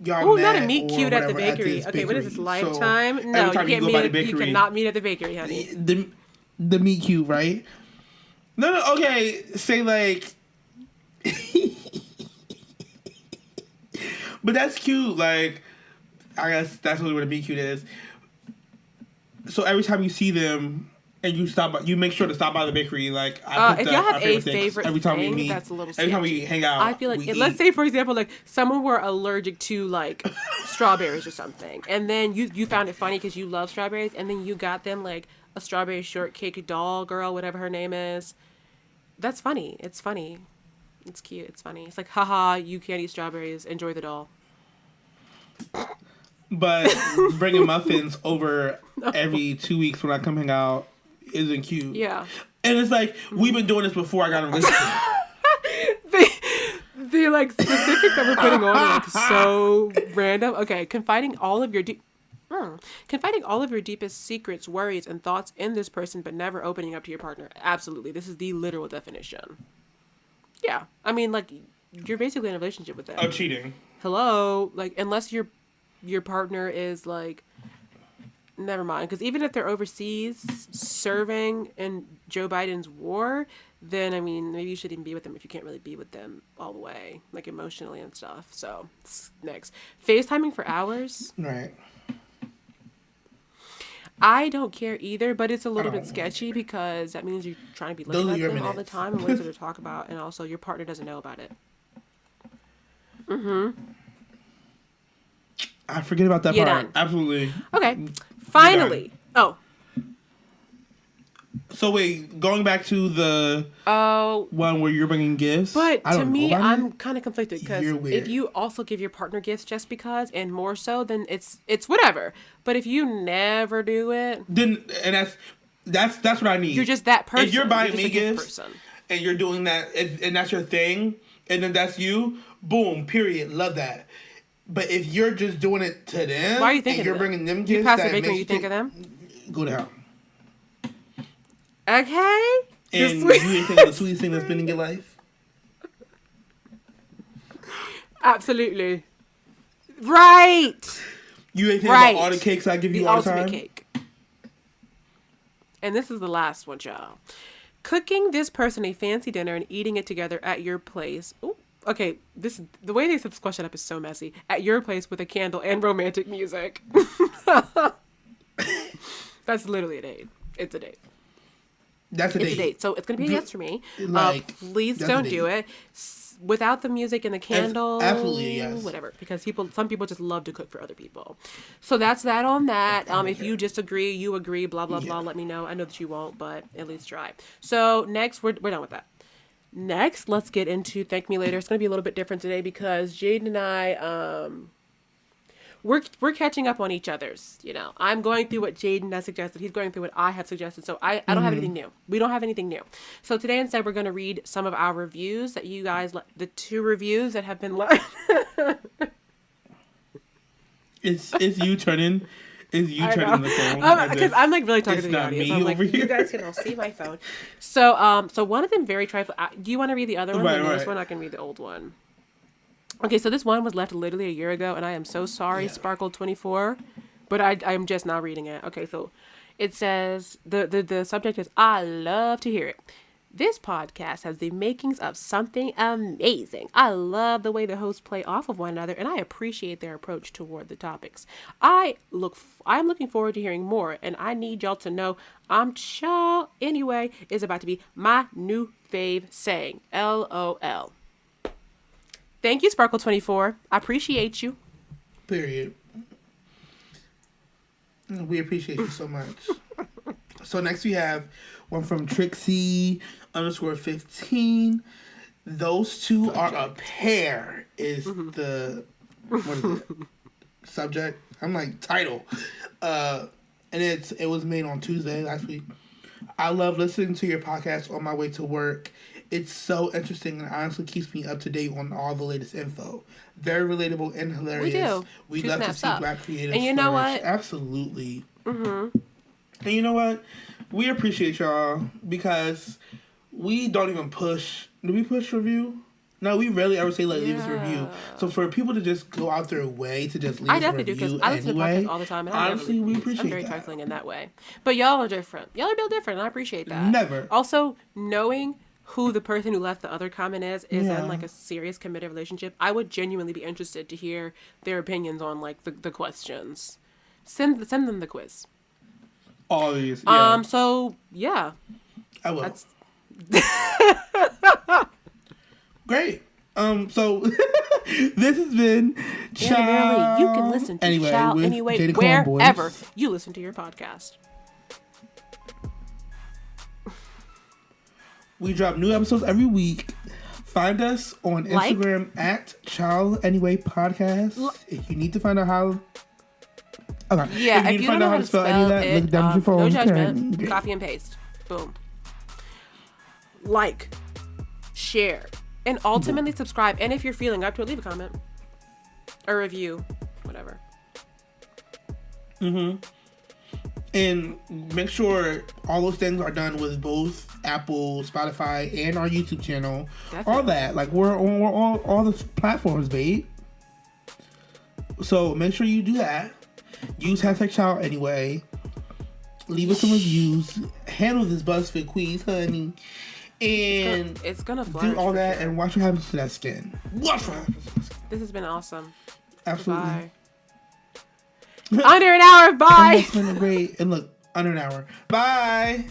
Oh, not a meet cute at the bakery. Okay, what is this, Lifetime? So no, you can't meet. You cannot meet at the bakery, honey. The meet cute, right? No. Okay, say like. But that's cute. Like, I guess that's really what a meet cute is. So every time you see them and you stop by, you make sure to stop by the bakery. Like, if y'all have a favorite every time we meet, that's a little sketchy. Every time we hang out, I feel like let's say for example, like someone were allergic to like strawberries or something, and then you found it funny because you love strawberries, and then you got them like a strawberry shortcake doll girl, whatever her name is. That's funny. It's funny. It's cute. It's funny. It's like, haha, you can't eat strawberries. Enjoy the doll. But bringing muffins over every 2 weeks when I come hang out isn't cute. Yeah. And it's like, we've been doing this before I got in a relationship. the like specifics that we're putting on are like so random. Okay, confiding all of your deepest secrets, worries, and thoughts in this person, but never opening up to your partner. Absolutely. This is the literal definition. Yeah. I mean, like, you're basically in a relationship with them. Oh, cheating. Hello? Like, unless your partner is, like, never mind. Because even if they're overseas serving in Joe Biden's war, then, I mean, maybe you shouldn't be with them if you can't really be with them all the way, like, emotionally and stuff. So, next. FaceTiming for hours. Right. I don't care either, but it's a little bit sketchy because that means you're trying to be looking at them all the time and ways to talk about, and also your partner doesn't know about it. I forget about that part. Done. Absolutely. Okay. Finally. Oh. So wait, going back to the one where you're bringing gifts. But to me, I'm kind of conflicted because weird. if you also give your partner gifts just because, and more so, then it's whatever. But if you never do it, then and that's what I need. You're just that person. If you're buying me gifts and you're doing that, and that's your thing, and then that's you, boom, period, love that. But if you're just doing it to them, why are you thinking and you're bringing them gifts, you pass the baker, you think of them? Go to hell. Okay. And you ain't think of the sweetest thing that's been in your life? Absolutely. Right. You ain't think about all the cakes I give you all the time? Ultimate cake. And this is the last one, y'all. Cooking this person a fancy dinner and eating it together at your place. Ooh. Okay, the way they set this question up is so messy. At your place with a candle and romantic music. That's literally a date. It's a date. That's a date. It's a date. So it's going to be a yes for me. Please that's don't do it without the music and the candle. Absolutely, yes. Whatever. Because some people just love to cook for other people. So that's that on that. If you disagree, you agree, blah, blah, blah, let me know. I know that you won't, but at least try. So next, we're done with that. Next, let's get into Thank Me Later. It's going to be a little bit different today because Jaden and I, we're catching up on each other's. You know, I'm going through what Jaden has suggested. He's going through what I have suggested. So I don't have anything new. We don't have anything new. So today instead, we're going to read some of our reviews that you guys, the 2 reviews that have been left. It's you turning. Is you turning the phone? Because I'm like really talking to the audience. I'm like, you guys can all see my phone. So, so one of them very trifling. Do you want to read the other one? Right. We're not going to read the old one. Okay, so this one was left literally a year ago, and I am so sorry, Sparkle24, but I'm just now reading it. Okay, so it says the subject is I love to hear it. This podcast has the makings of something amazing. I love the way the hosts play off of one another, and I appreciate their approach toward the topics. I'm looking forward to hearing more, and I need y'all to know child anyway is about to be my new fave saying. LOL. Thank you, Sparkle24. I appreciate you. Period. We appreciate you so much. So next we have one from Trixie_15. Those two are a pair is the what is it? Subject. I'm like title. And it was made on Tuesday last week. I love listening to your podcast on my way to work. It's so interesting and honestly keeps me up to date on all the latest info. Very relatable and hilarious. We do. We love to see Black creators. And you know what? Absolutely. Mm-hmm. And you know what? We appreciate y'all because we don't even push. Do we push review? No, we rarely ever say leave us a review. So for people to just go out their way to just leave us a review, I definitely do because I listen to podcasts all the time. And honestly, we appreciate that. I'm very trifling in that way. But y'all are different. Y'all are built different, and I appreciate that. Never. Also, knowing who the person who left the other comment is in like a serious committed relationship, I would genuinely be interested to hear their opinions on like the questions. Send them the quiz. All these. Yeah. So yeah. I will. Great. So this has been Child. You can listen to Child anyway wherever you listen to your podcast. We drop new episodes every week. Find us on Instagram at Child Anyway Podcast. If you need to find out how. Okay. Yeah, if you don't know how to spell any of that, look down your phone. No judgment. Copy and paste. Boom. Like, share, and ultimately subscribe. And if you're feeling up to it, leave a comment, a review, whatever. Mm-hmm. And make sure all those things are done with both Apple, Spotify, and our YouTube channel. Definitely. All that. Like, we're on all the platforms, babe. So make sure you do that. Use hashtag Child Anyway. Leave us some reviews. Handle this BuzzFeed quiz, honey. And it's gonna flourish. Do all that and watch what happens to that skin. Watch what happens to that skin. This has been awesome. Absolutely. Bye. Under an hour. Bye. Great. And look, under an hour. Bye.